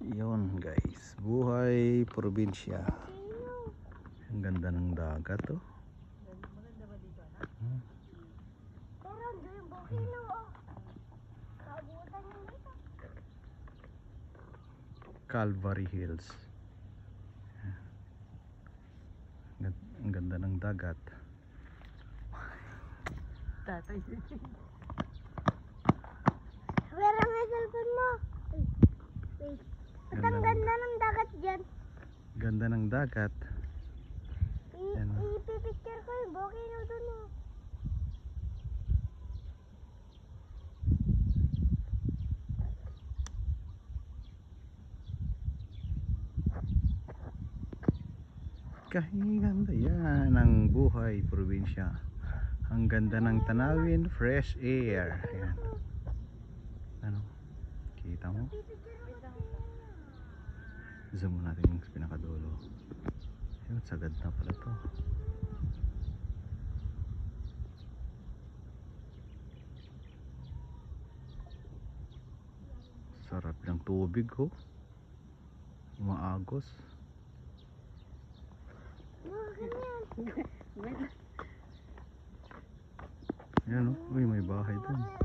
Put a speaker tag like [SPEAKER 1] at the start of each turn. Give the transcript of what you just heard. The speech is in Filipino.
[SPEAKER 1] Yun guys, buhay probinsya. Ang ganda ng dagat oh.
[SPEAKER 2] Maganda ba dito, anak?
[SPEAKER 3] Pero ando yung bukino oh. Kabutan yung dito.
[SPEAKER 1] Calvary Hills. Ang ganda ng dagat.
[SPEAKER 2] Tatay.
[SPEAKER 3] Pero nga cellphone mo. Wait. Ba't ang ganda ng dagat dyan?
[SPEAKER 1] Ganda ng dagat. Yan.
[SPEAKER 3] Ipipicture ko yung bukino dun oh.
[SPEAKER 1] Ganda yan ang buhay probinsya. Ang ganda ng tanawin, fresh air. Ayan. Ano? Kita mo? Zoom natin yung pinakadulo. Ayun, sagad na pala to. Sarap ng tubig ko. Umaagos. Ayan o, uy, may bahay dun.